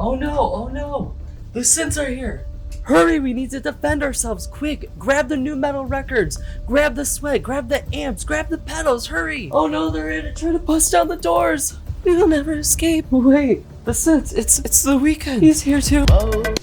Oh no, oh no! The synths are here! Hurry, we need to defend ourselves, quick! Grab the new metal records! Grab the sweat, grab the amps, grab the pedals, hurry! Oh no, they're in and trying to bust down the doors! We will never escape! Wait, the synths, it's the Weeknd! He's here too! Oh.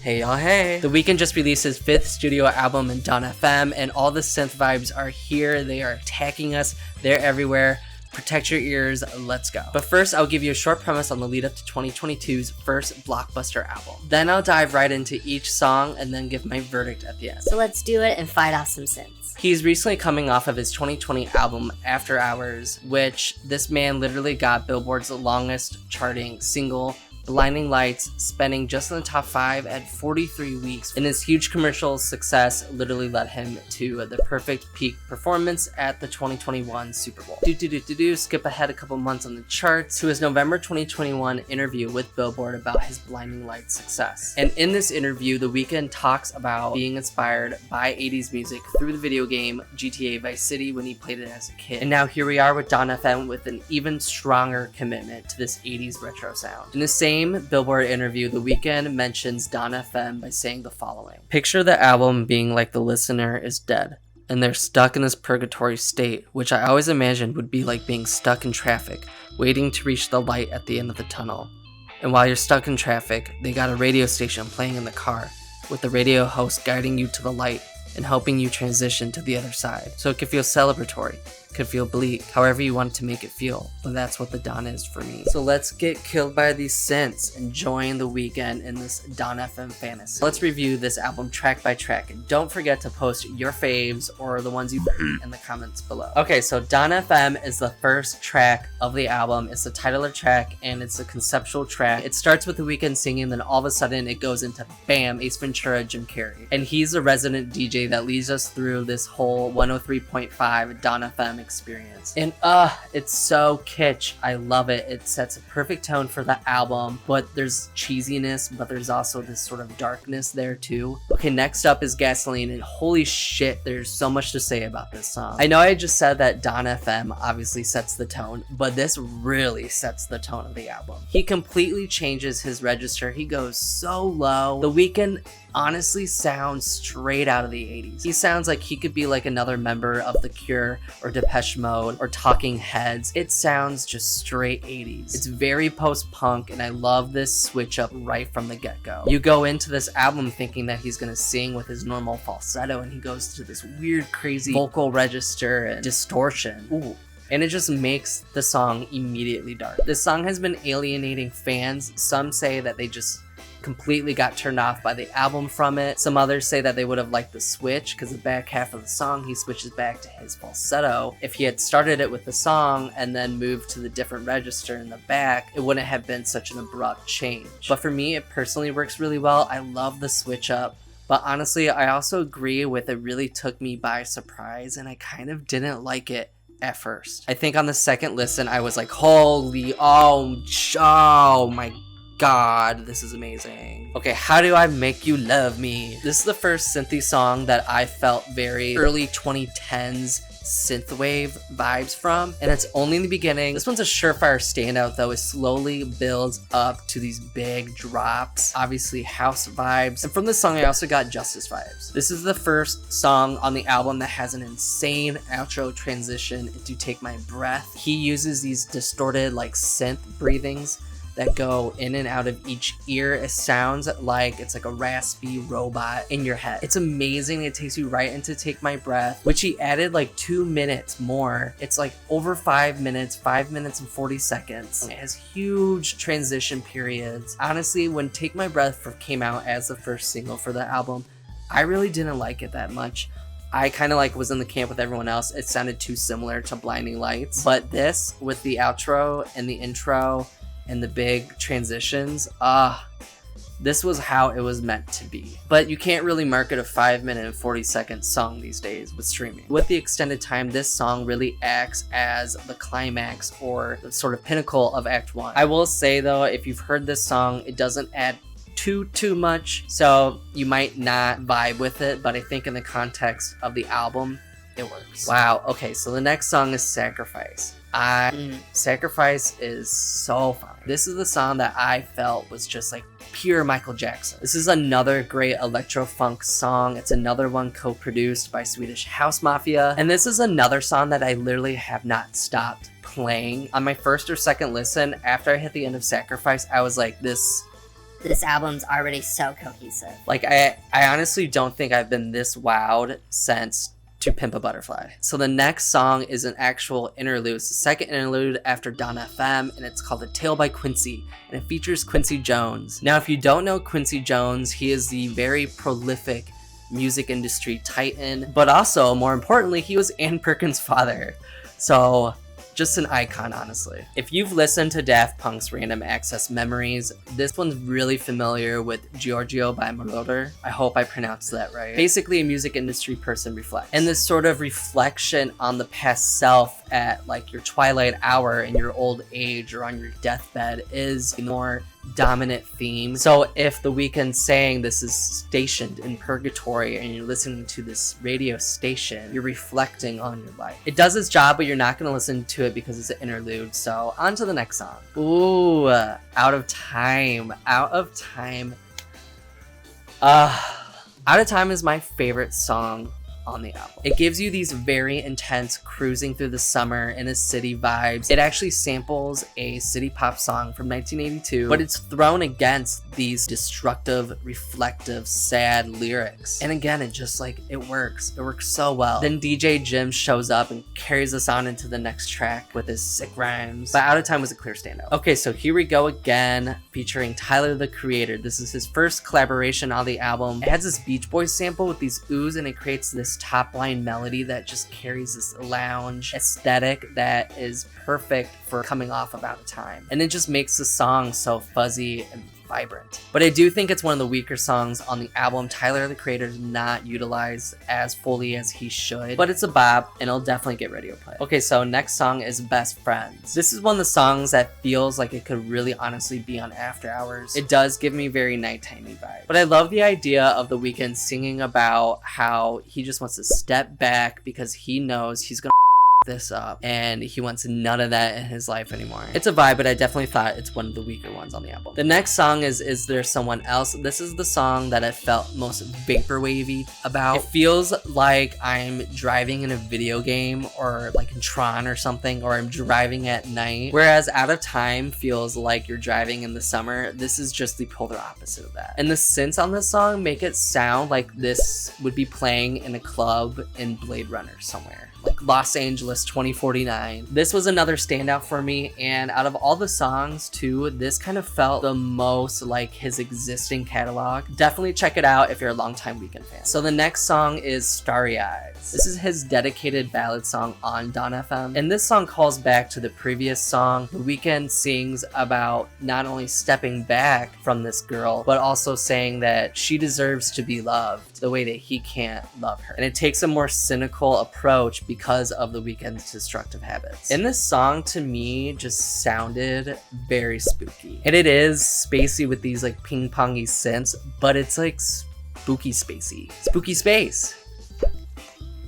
Hey y'all, hey! The Weeknd just released his 5th studio album in genre-defying, and all the synth vibes are here. They are attacking us. They're everywhere. Protect your ears, let's go. But first, I'll give you a short premise on the lead up to 2022's first blockbuster album. Then I'll dive right into each song and then give my verdict at the end. So let's do it and fight off some synths. He's recently coming off of his 2020 album, After Hours, which this man literally got Billboard's longest charting single, Blinding Lights, spending just in the top 5 at 43 weeks. And his huge commercial success literally led him to the perfect peak performance at the 2021 Super Bowl. Skip ahead a couple months on the charts to his November 2021 interview with Billboard about his Blinding Lights success. And in this interview, The Weeknd talks about being inspired by 80s music through the video game GTA Vice City when he played it as a kid. And now here we are with genre-defying with an even stronger commitment to this 80s retro sound. In the same Billboard interview, The Weeknd mentions genre-defying by saying the following. Picture the album being like the listener is dead, and they're stuck in this purgatory state, which I always imagined would be like being stuck in traffic, waiting to reach the light at the end of the tunnel. And while you're stuck in traffic, they got a radio station playing in the car, with the radio host guiding you to the light and helping you transition to the other side. So it could feel celebratory, could feel bleak, however you want to make it feel, but that's what the dawn is for me. So let's get killed by these synths and join The Weeknd in this genre-defying fantasy. Let's review this album track by track, and don't forget to post your faves or the ones you in the comments below. Okay, so genre-defying is the first track of the album. It's the title track and it's a conceptual track. It starts with The Weeknd singing, then all of a sudden it goes into bam, Ace Ventura, Jim Carrey. And he's a resident DJ that leads us through this whole 103.5 genre-defying experience. And it's so kitsch. I love it. It sets a perfect tone for the album, but there's cheesiness, but there's also this sort of darkness there too. Okay, next up is Gasoline, and holy shit, there's so much to say about this song. I know I just said that genre-defying obviously sets the tone, but this really sets the tone of the album. He completely changes his register. He goes so low. The Weeknd honestly sounds straight out of the 80s. He sounds like he could be like another member of The Cure or Depeche Mode or Talking Heads. It sounds just straight 80s. It's very post-punk, and I love this switch up right from the get-go. You go into this album thinking that he's gonna sing with his normal falsetto, and he goes to this weird, crazy vocal register and distortion. Ooh. And it just makes the song immediately dark. This song has been alienating fans. Some say that they just completely got turned off by the album from it. Some others say that they would have liked the switch, because the back half of the song he switches back to his falsetto. If he had started it with the song and then moved to the different register in the back, it wouldn't have been such an abrupt change. But for me, it personally works really well. I love the switch up. But honestly, I also agree with it really took me by surprise, and I kind of didn't like it at first. I think on the second listen, I was like, holy, oh my God, this is amazing. Okay, How Do I Make You Love Me? This is the first synthy song that I felt very early 2010s synthwave vibes from, and it's only in the beginning. This one's a surefire standout though. It slowly builds up to these big drops, obviously house vibes, and from this song I also got Justice vibes. This is the first song on the album that has an insane outro transition into Take My Breath. He uses these distorted like synth breathings that go in and out of each ear. It sounds like it's like a raspy robot in your head. It's amazing. It takes you right into Take My Breath, which he added like 2 minutes more. It's like over 5 minutes, 5 minutes and 40 seconds. It has huge transition periods. Honestly, when Take My Breath came out as the first single for the album, I really didn't like it that much. I kind of like was in the camp with everyone else. It sounded too similar to Blinding Lights. But this, with the outro and the intro and the big transitions, this was how it was meant to be. But you can't really market a 5 minute and 40-second song these days with streaming. With the extended time, this song really acts as the climax or the sort of pinnacle of Act 1. I will say though, if you've heard this song, it doesn't add too much, so you might not vibe with it, but I think in the context of the album, it works. Wow, okay, so the next song is Sacrifice. Sacrifice is so fun. This is the song that I felt was just like pure Michael Jackson. This is another great electro-funk song. It's another one co-produced by Swedish House Mafia. And this is another song that I literally have not stopped playing. On my first or second listen, after I hit the end of Sacrifice, I was like, this album's already so cohesive. Like, I honestly don't think I've been this wowed since To Pimp a Butterfly. So the next song is an actual interlude. It's the second interlude after Dawn FM, and it's called A Tale by Quincy, and it features Quincy Jones. Now, if you don't know Quincy Jones, he is the very prolific music industry titan, but also, more importantly, he was Ann Perkins' father. So, just an icon, honestly. If you've listened to Daft Punk's Random Access Memories, this one's really familiar with Giorgio by Moroder. I hope I pronounced that right. Basically, a music industry person reflects. And this sort of reflection on the past self at like your twilight hour in your old age or on your deathbed is a more dominant theme. So if the Weeknd saying this is stationed in purgatory and you're listening to this radio station, you're reflecting on your life. It does its job, but you're not going to listen to it because it's an interlude. So on to the next song. Ooh, Out of Time. Out of Time. Out of Time is my favorite song on the album. It gives you these very intense cruising through the summer in a city vibes. It actually samples a city pop song from 1982, but it's thrown against these destructive, reflective, sad lyrics. And again, it just like, it works. It works so well. Then DJ Jim shows up and carries us on into the next track with his sick rhymes. But Out of Time was a clear standout. Okay, so Here We Go Again, featuring Tyler, the Creator. This is his first collaboration on the album. It has this Beach Boys sample with these oohs, and it creates this top line melody that just carries this lounge aesthetic that is perfect for coming off of Out of Time. And it just makes the song so fuzzy and vibrant. But I do think it's one of the weaker songs on the album. Tyler, the Creator, is not utilized as fully as he should, but it's a bop and it'll definitely get radio play. Okay, so next song is Best Friends. This is one of the songs that feels like it could really honestly be on After Hours. It does give me very nighttimey vibes. But I love the idea of the Weeknd singing about how he just wants to step back because he knows he's gonna this up and he wants none of that in his life anymore. It's a vibe, but I definitely thought it's one of the weaker ones on the album. The next song is There Someone Else? This is the song that I felt most vaporwavy about. It feels like I'm driving in a video game or like in Tron or something, or I'm driving at night. Whereas Out of Time feels like you're driving in the summer. This is just the polar opposite of that. And the synths on this song make it sound like this would be playing in a club in Blade Runner somewhere, like Los Angeles 2049. This was another standout for me, and out of all the songs too, this kind of felt the most like his existing catalog. Definitely check it out if you're a longtime Weeknd fan. So the next song is Starry Eyes. This is his dedicated ballad song on Dawn FM, and this song calls back to the previous song. The Weeknd sings about not only stepping back from this girl, but also saying that she deserves to be loved the way that he can't love her. And it takes a more cynical approach because of the Weeknd's destructive habits. And this song to me just sounded very spooky. And it is spacey with these like ping-pongy synths, but it's like spooky spacey. Spooky space.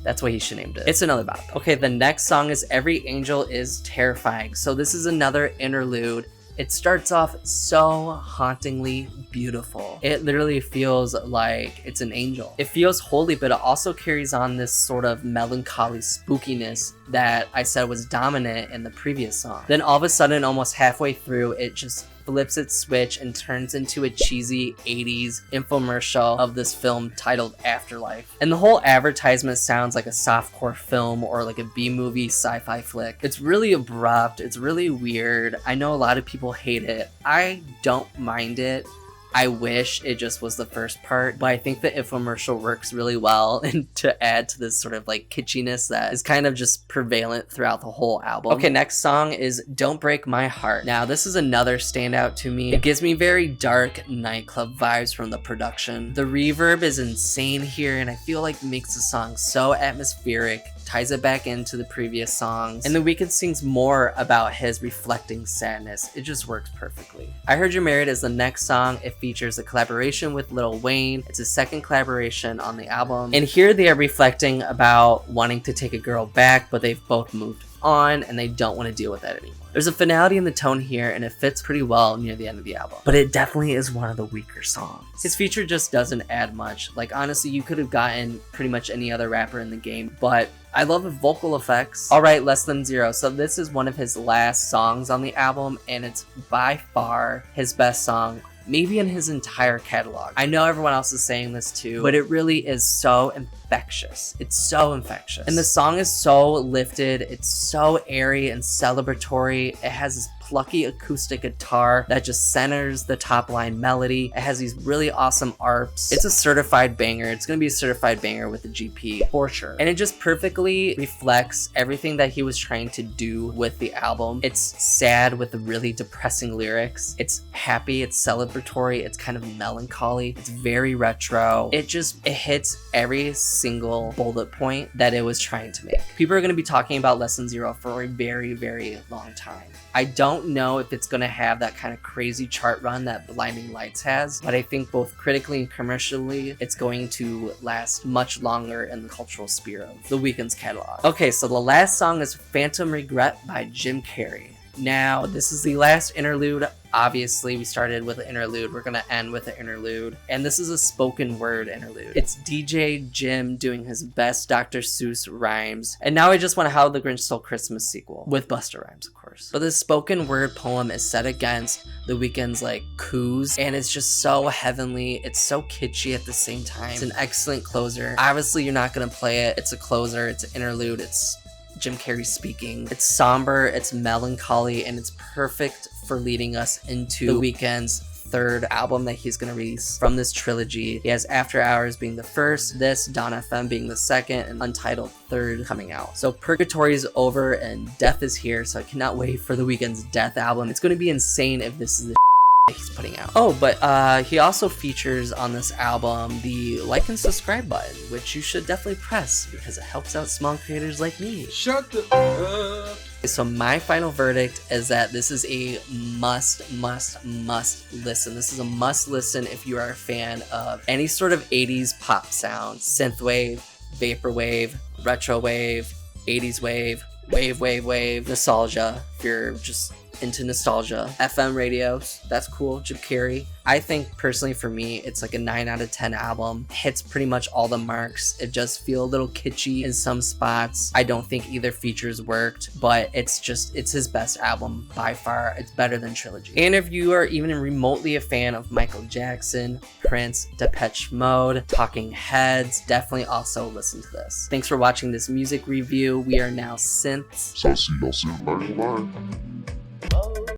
That's what he should named it. It's another bop. Okay, the next song is Every Angel Is Terrifying. So this is another interlude. It starts off so hauntingly beautiful. It literally feels like it's an angel. It feels holy, but it also carries on this sort of melancholy spookiness that I said was dominant in the previous song. Then all of a sudden, almost halfway through, it just flips its switch and turns into a cheesy 80s infomercial of this film titled Afterlife. And the whole advertisement sounds like a softcore film or like a B-movie sci-fi flick. It's really abrupt, it's really weird. I know a lot of people hate it. I don't mind it. I wish it just was the first part, but I think the infomercial works really well and to add to this sort of like kitschiness that is kind of just prevalent throughout the whole album. Okay, next song is Don't Break My Heart. Now, this is another standout to me. It gives me very dark nightclub vibes from the production. The reverb is insane here, and I feel like makes the song so atmospheric, ties it back into the previous songs, and the Weeknd sings more about his reflecting sadness. It just works perfectly. I Heard You're Married is the next song. It features a collaboration with Lil Wayne. It's his second collaboration on the album, and here they are reflecting about wanting to take a girl back, but they've both moved on and they don't want to deal with that anymore. There's a finality in the tone here, and it fits pretty well near the end of the album. But it definitely is one of the weaker songs. His feature just doesn't add much. Like, honestly, you could have gotten pretty much any other rapper in the game, but I love the vocal effects. Alright, Less Than Zero. So this is one of his last songs on the album, and it's by far his best song, maybe in his entire catalog. I know everyone else is saying this too, but it really is so infectious. It's so infectious. And the song is so lifted, it's so airy and celebratory. It has this plucky acoustic guitar that just centers the top line melody. It has these really awesome arps. It's a certified banger. It's gonna be a certified banger with the GP for sure. And it just perfectly reflects everything that he was trying to do with the album. It's sad with the really depressing lyrics. It's happy, it's celebratory, it's kind of melancholy. It's very retro. It hits every single bullet point that it was trying to make. People are gonna be talking about Less Than Zero for a very, very long time. I don't know if it's going to have that kind of crazy chart run that Blinding Lights has, but I think both critically and commercially, it's going to last much longer in the cultural sphere of the Weeknd's catalog. Okay, so the last song is Phantom Regret by Jim Carrey. Now, this is the last interlude. Obviously, we started with an interlude. We're going to end with an interlude. And this is a spoken word interlude. It's DJ Jim doing his best Dr. Seuss rhymes. And now I just want to How the Grinch Stole Christmas sequel with Busta Rhymes, of course. But this spoken word poem is set against the Weeknd's like coups. And it's just so heavenly. It's so kitschy at the same time. It's an excellent closer. Obviously, you're not going to play it. It's a closer. It's an interlude. It's Jim Carrey speaking. It's somber, it's melancholy, and it's perfect for leading us into the Weeknd's third album that he's gonna release from this trilogy. He has After Hours being the first, this, Dawn FM being the second, and Untitled third coming out. So Purgatory is over and Death is here, so I cannot wait for the Weeknd's Death album. It's gonna be insane if this is the he's putting out. Oh, but he also features on this album the like and subscribe button, which you should definitely press because it helps out small creators like me. Shut the up. So my final verdict is that this is a must listen. This is a must listen if you are a fan of any sort of 80s pop sound, synthwave, vaporwave, retrowave, 80s wave, nostalgia. If you're just into nostalgia, FM radios, that's cool. Jim Carrey. I think personally for me, it's like a 9 out of 10 album. Hits pretty much all the marks. It does feel a little kitschy in some spots. I don't think either features worked, but it's his best album by far. It's better than Trilogy. And if you are even remotely a fan of Michael Jackson, Prince, Depeche Mode, Talking Heads, definitely also listen to this. Thanks for watching this music review. We are now Synths. So see y'all soon. Bye. Oh.